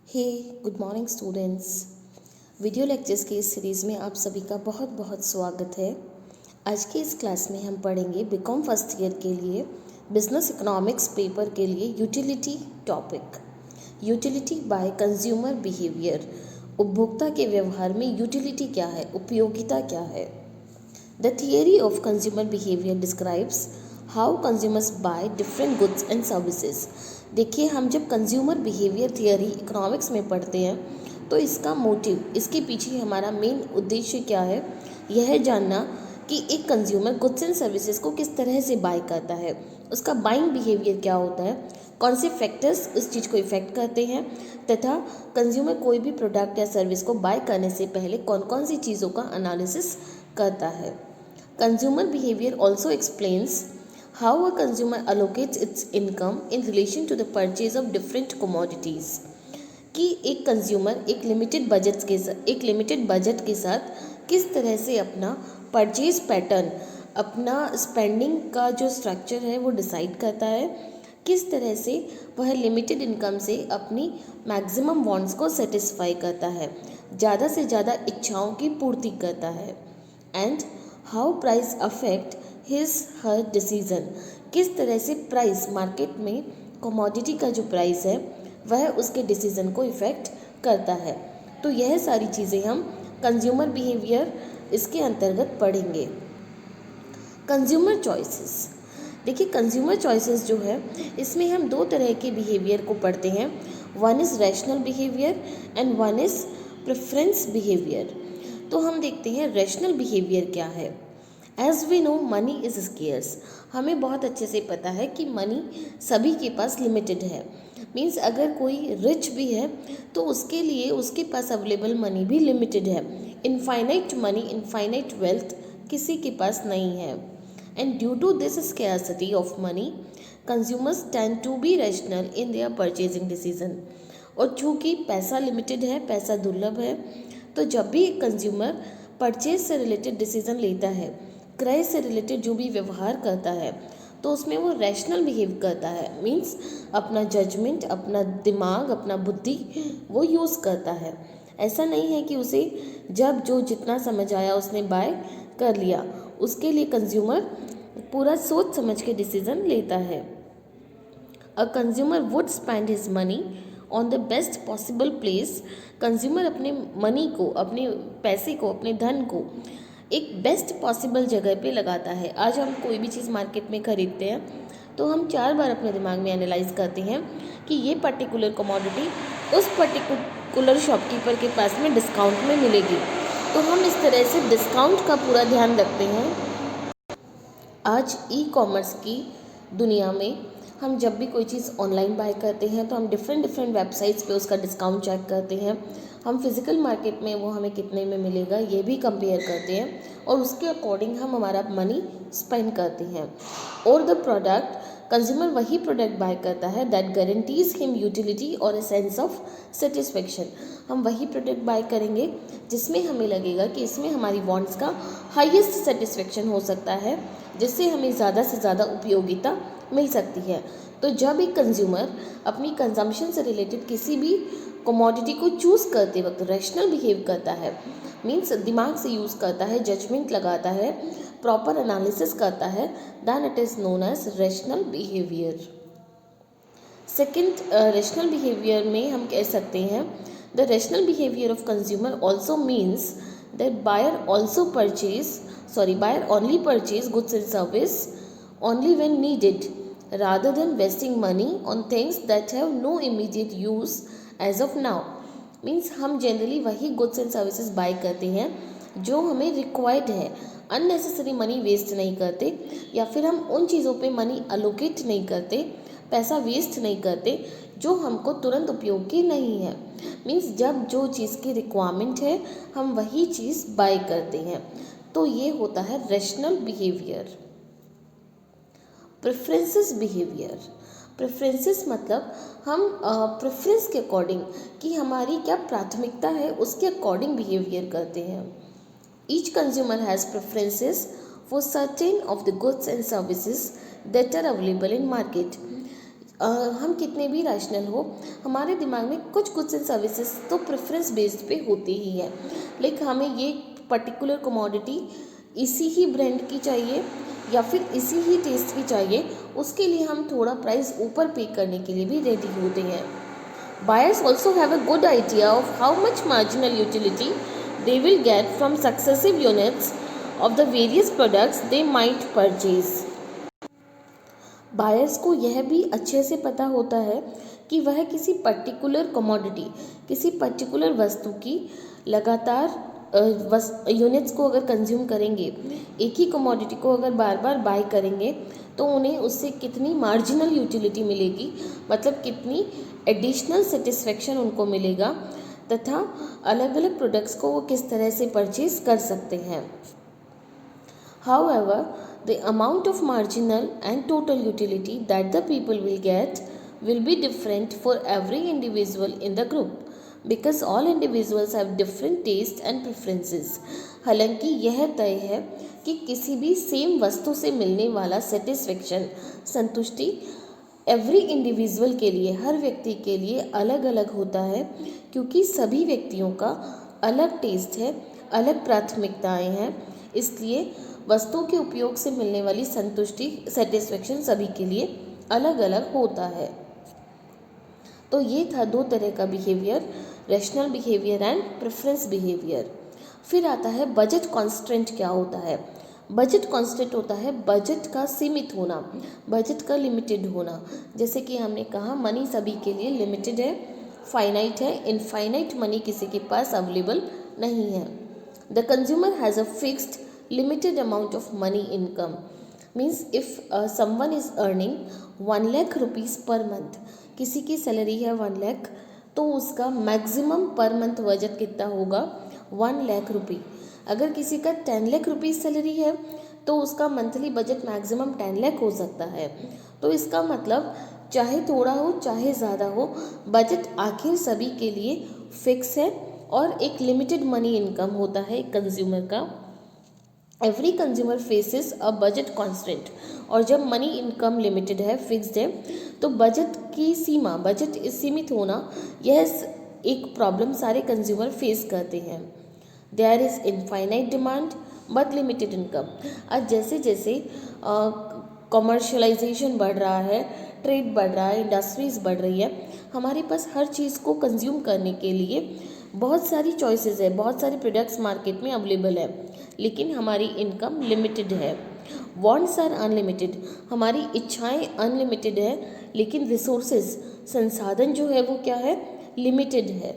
हे good morning students. Video lectures की इस series में आप सभी का बहुत बहुत स्वागत है। आज की इस क्लास में हम पढ़ेंगे बीकॉम फर्स्ट ईयर के लिए बिजनेस इकोनॉमिक्स पेपर के लिए utility topic. Utility by consumer behaviour, उपभोक्ता के व्यवहार में यूटिलिटी क्या है, उपयोगिता क्या है। The theory of consumer behaviour describes how consumers by different goods and services. देखिए, हम जब कंज्यूमर बिहेवियर थियरी इकोनॉमिक्स में पढ़ते हैं तो इसका मोटिव, इसके पीछे हमारा मेन उद्देश्य क्या है, यह जानना कि एक कंज्यूमर गुड्स एंड सर्विसेज को किस तरह से बाय करता है, उसका बाइंग बिहेवियर क्या होता है, कौन से फैक्टर्स उस चीज़ को इफ़ेक्ट करते हैं, तथा कंज्यूमर कोई भी प्रोडक्ट या सर्विस को बाय करने से पहले कौन कौन सी चीज़ों का एनालिसिस करता है। Consumer behaviour also explains how a consumer allocates its income in relation to the purchase of different commodities। कि एक कंज्यूमर एक लिमिटेड बजट के साथ किस तरह से अपना परचेज पैटर्न, अपना स्पेंडिंग का जो स्ट्रक्चर है वो डिसाइड करता है, किस तरह से वह लिमिटेड इनकम से अपनी मैक्सिमम वांट्स को सेटिस्फाई करता है, ज़्यादा से ज़्यादा इच्छाओं की पूर्ति करता है। And how price affect his her decision, किस तरह से प्राइस मार्केट में कमोडिटी का जो प्राइस है वह उसके डिसीज़न को इफ़ेक्ट करता है। तो यह सारी चीज़ें हम कंज्यूमर बिहेवियर इसके अंतर्गत पढ़ेंगे। कंज्यूमर चॉइसेस, देखिए कंज्यूमर चॉइसेस जो है इसमें हम दो तरह के बिहेवियर को पढ़ते हैं। One is rational behaviour and one is preference behaviour. तो हम देखते हैं रैशनल बिहेवियर क्या है। As we know money is scarce, हमें बहुत अच्छे से पता है कि मनी सभी के पास लिमिटेड है। मीन्स अगर कोई रिच भी है तो उसके लिए उसके पास अवेलेबल मनी भी लिमिटेड है। इनफाइनाइट मनी, इनफाइनाइट वेल्थ किसी के पास नहीं है। And due to this scarcity of money consumers tend to be rational in their purchasing decision. और चूँकि पैसा लिमिटेड है, पैसा दुर्लभ है, तो जब भी एक कंज्यूमर परचेज से रिलेटेड डिसीजन लेता है, क्रय से रिलेटेड जो भी व्यवहार करता है, तो उसमें वो रैशनल बिहेव करता है। मीन्स अपना जजमेंट, अपना दिमाग, अपना बुद्धि वो यूज़ करता है। ऐसा नहीं है कि उसे जब जो जितना समझ आया उसने बाय कर लिया। उसके लिए कंज्यूमर पूरा सोच समझ के डिसीजन लेता है। A consumer would spend his money on the best possible place. Consumer अपने मनी को, अपने पैसे को, अपने धन को एक बेस्ट पॉसिबल जगह पे लगाता है। आज हम कोई भी चीज़ मार्केट में खरीदते हैं तो हम 4 बार अपने दिमाग में एनालाइज करते हैं कि ये पर्टिकुलर कमोडिटी उस पर्टिकुलर शॉपकीपर के पास में डिस्काउंट में मिलेगी। तो हम इस तरह से डिस्काउंट का पूरा ध्यान रखते हैं। आज ई कॉमर्स की दुनिया में हम जब भी कोई चीज़ ऑनलाइन बाय करते हैं तो हम डिफरेंट वेबसाइट्स पे उसका डिस्काउंट चेक करते हैं। हम फिज़िकल मार्केट में वो हमें कितने में मिलेगा ये भी कंपेयर करते हैं और उसके अकॉर्डिंग हम हमारा मनी स्पेंड करते हैं। और द प्रोडक्ट, कंज्यूमर वही प्रोडक्ट बाय करता है दैट गारंटीज हिम यूटिलिटी और ए सेंस ऑफ सेटिस्फेक्शन। हम वही प्रोडक्ट बाय करेंगे जिसमें हमें लगेगा कि इसमें हमारी वांट्स का हाईएस्ट सेटिस्फेक्शन हो सकता है, जिससे हमें ज़्यादा से ज़्यादा उपयोगिता मिल सकती है। तो जब एक कंज्यूमर अपनी कंजम्पशन से रिलेटेड किसी भी कमोडिटी को चूज़ करते वक्त रैशनल बिहेव करता है, मीन्स दिमाग से यूज़ करता है, जजमेंट लगाता है, प्रॉपर एनालिसिस करता है, then it is known as rational behaviour. Second, rational behaviour में हम कह सकते हैं the rational behaviour of consumer also means that buyer only purchase goods and service only when needed rather than wasting money on things that have no immediate use as of now। Means हम generally वही goods and services by करते हैं जो हमें required है, unnecessary money waste नहीं करते, या फिर हम उन चीज़ों पे मनी अलोकेट नहीं करते, पैसा वेस्ट नहीं करते जो हमको तुरंत उपयोग की नहीं है। मीन्स जब जो चीज़ की रिक्वायरमेंट है हम वही चीज़ बाय करते हैं। तो ये होता है rational behaviour. Preferences behaviour, preferences मतलब हम प्रेफरेंस के अकॉर्डिंग कि हमारी क्या प्राथमिकता है उसके अकॉर्डिंग बिहेवियर करते हैं। Each consumer has preferences for certain of the goods and services that are available in market. हम कितने भी रैशनल हो, हमारे दिमाग में कुछ गुड्स एंड सर्विसेज तो प्रेफरेंस बेस्ड पे होती ही है। लाइक हमें ये पर्टिकुलर कमोडिटी इसी ही ब्रांड की चाहिए या फिर इसी ही टेस्ट की चाहिए, उसके लिए हम थोड़ा प्राइस ऊपर पे करने के लिए भी रेडी होते हैं। Buyers also have a good idea of how much marginal utility they will get from successive units of the various products they might purchase. Buyers को यह भी अच्छे से पता होता है कि वह किसी पर्टिकुलर कमोडिटी, किसी पर्टिकुलर वस्तु की लगातार यूनिट्स को अगर कंज्यूम करेंगे, एक ही कमोडिटी को अगर बार बार बाय करेंगे, तो उन्हें उससे कितनी मार्जिनल यूटिलिटी मिलेगी, मतलब कितनी एडिशनल सेटिस्फेक्शन उनको मिलेगा, तथा अलग अलग प्रोडक्ट्स को वो किस तरह से परचेज कर सकते हैं। However, the amount of marginal and total utility that the people will get will be different for every individual in the group because all individuals have different tastes and preferences. हालांकि यह तय है कि किसी भी सेम वस्तु से मिलने वाला सेटिस्फेक्शन, संतुष्टि एवरी इंडिविजुअल के लिए, हर व्यक्ति के लिए अलग अलग होता है, क्योंकि सभी व्यक्तियों का अलग टेस्ट है, अलग प्राथमिकताएं हैं। इसलिए वस्तुओं के उपयोग से मिलने वाली संतुष्टि, सेटिस्फेक्शन सभी के लिए अलग अलग होता है। तो ये था दो तरह का behaviour, rational behaviour and preference behaviour. फिर आता है बजट कॉन्स्टेंट। क्या होता है? बजट कॉन्स्टेंट होता है बजट का सीमित होना, बजट का लिमिटेड होना। जैसे कि हमने कहा, मनी सभी के लिए लिमिटेड है, फाइनाइट है, इनफाइनाइट मनी किसी के पास अवेलेबल नहीं है। The consumer has a fixed limited amount of money income, means if someone is earning 1 lakh rupees per month, किसी की सैलरी है 1 लाख, तो उसका मैक्सिमम पर मंथ बजट कितना होगा? 1 लाख रुपी। अगर किसी का 10 लाख रुपीज़ सैलरी है तो उसका मंथली बजट मैक्सिमम 10 लाख हो सकता है। तो इसका मतलब चाहे थोड़ा हो चाहे ज़्यादा हो, बजट आखिर सभी के लिए फिक्स है और एक लिमिटेड मनी इनकम होता है कंज्यूमर का। Every consumer faces a budget constant, और जब मनी इनकम लिमिटेड है, फिक्स्ड है, तो बजट की सीमा, बजट सीमित होना, यह एक प्रॉब्लम सारे कंज्यूमर फेस करते हैं। There is infinite demand but limited income. आज जैसे जैसे कमर्शलाइजेशन बढ़ रहा है, ट्रेड बढ़ रहा है, इंडस्ट्रीज़ बढ़ रही है, हमारे पास हर चीज़ को कंज्यूम करने के लिए बहुत सारी चॉइसेस है, बहुत सारे प्रोडक्ट्स मार्केट में अवेलेबल है, लेकिन हमारी इनकम लिमिटेड है। वांट्स आर अनलिमिटेड, हमारी इच्छाएं अनलिमिटेड है, लेकिन रिसोर्सेज, संसाधन जो है वो क्या है? लिमिटेड है।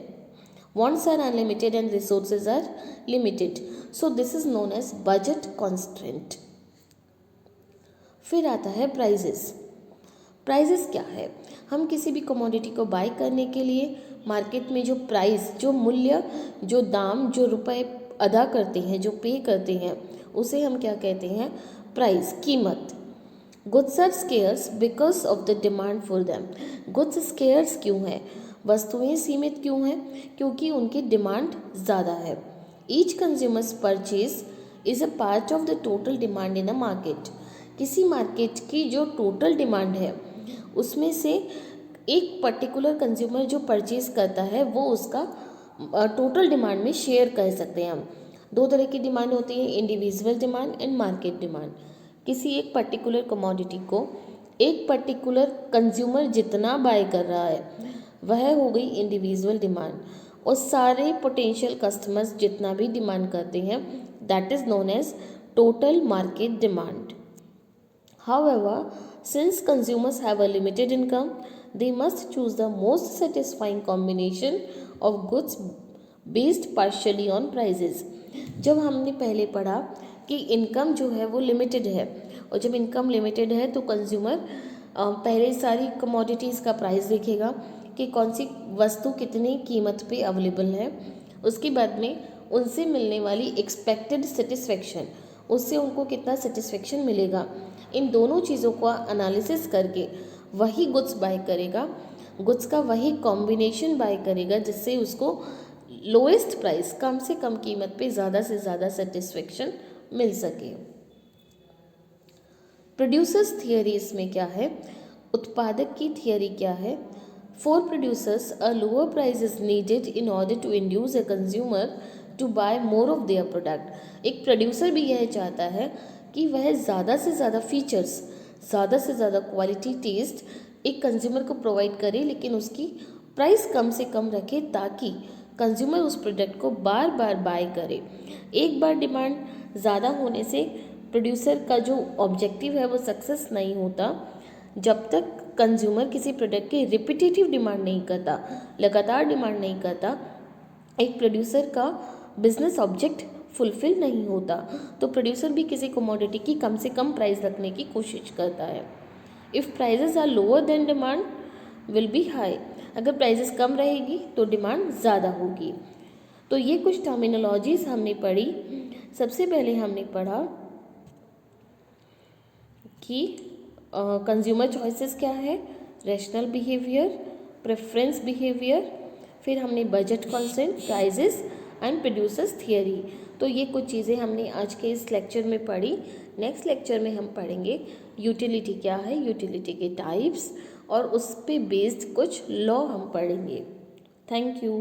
Wants are unlimited and resources are limited, so this is known as budget constraint. फिर आता है प्राइजेस। प्राइजेस क्या है? हम किसी भी कमोडिटी को बाय करने के लिए मार्केट में जो प्राइस, जो मूल्य, जो दाम, जो रुपए अदा करते हैं, जो पे करते हैं, उसे हम क्या कहते हैं? प्राइस, कीमत। Goods are scarce because of the demand for them. Goods scarce क्यों है? वस्तुएं सीमित क्यों हैं? क्योंकि उनकी डिमांड ज़्यादा है। Each consumers purchase is a part of the total demand in a market. किसी मार्केट की जो टोटल डिमांड है, उसमें से एक पर्टिकुलर कंज्यूमर जो परचेज करता है, वो उसका टोटल डिमांड में शेयर कर सकते हैं हम। दो तरह की डिमांड होती है, individual demand and market demand. किसी एक पर्टिकुलर कमोडिटी को एक पर्टिकुलर कंज्यूमर जितना बाय कर रहा है, वह हो गई इंडिविजुअल डिमांड, और सारे पोटेंशियल कस्टमर्स जितना भी डिमांड करते हैं, that is known as total market demand. However, since consumers have a limited income, they must choose the most satisfying combination of goods based partially on prices. जब हमने पहले पढ़ा कि इनकम जो है वो लिमिटेड है, और जब इनकम लिमिटेड है तो कंज्यूमर पहले सारी कमोडिटीज़ का प्राइस देखेगा कि कौन सी वस्तु कितनी कीमत पे अवेलेबल है, उसके बाद में उनसे मिलने वाली एक्सपेक्टेड सेटिस्फेक्शन, उससे उनको कितना सेटिस्फेक्शन मिलेगा, इन दोनों चीज़ों का एनालिसिस करके वही गुड्स बाय करेगा, गुड्स का वही कॉम्बिनेशन बाय करेगा जिससे उसको लोएस्ट प्राइस, कम से कम कीमत पे ज़्यादा से ज़्यादा सेटिस्फेक्शन मिल सके। प्रोड्यूसर्स थियरी इसमें क्या है? उत्पादक की थियरी क्या है? For producers a lower price is needed in order to induce a consumer to buy more of their product. एक प्रोड्यूसर भी यह चाहता है कि वह ज़्यादा से ज़्यादा फीचर्स, ज़्यादा से ज़्यादा क्वालिटी, टेस्ट एक कंज्यूमर को प्रोवाइड करे, लेकिन उसकी प्राइस कम से कम रखे ताकि कंज्यूमर उस प्रोडक्ट को बार बार बाय करे। एक बार डिमांड ज़्यादा होने से प्रोड्यूसर का जो ऑब्जेक्टिव है वो सक्सेस नहीं होता जब तक कंज्यूमर किसी प्रोडक्ट की रिपीटेटिव डिमांड नहीं करता, लगातार डिमांड नहीं करता, एक प्रोड्यूसर का बिजनेस ऑब्जेक्ट फुलफिल नहीं होता। तो प्रोड्यूसर भी किसी कमोडिटी की कम से कम प्राइस रखने की कोशिश करता है। If prices are lower then demand will be high. अगर प्राइजेस कम रहेगी तो डिमांड ज़्यादा होगी। तो ये कुछ टर्मिनोलॉजीज हमने पढ़ी। सबसे पहले हमने पढ़ा कि कंज्यूमर चॉइसेस क्या है, रैशनल बिहेवियर, प्रेफरेंस बिहेवियर, फिर हमने budget constraint, prices and producers theory. तो ये कुछ चीज़ें हमने आज के इस लेक्चर में पढ़ी। नेक्स्ट लेक्चर में हम पढ़ेंगे यूटिलिटी क्या है, यूटिलिटी के टाइप्स, और उस पे बेस्ड कुछ लॉ हम पढ़ेंगे। Thank you.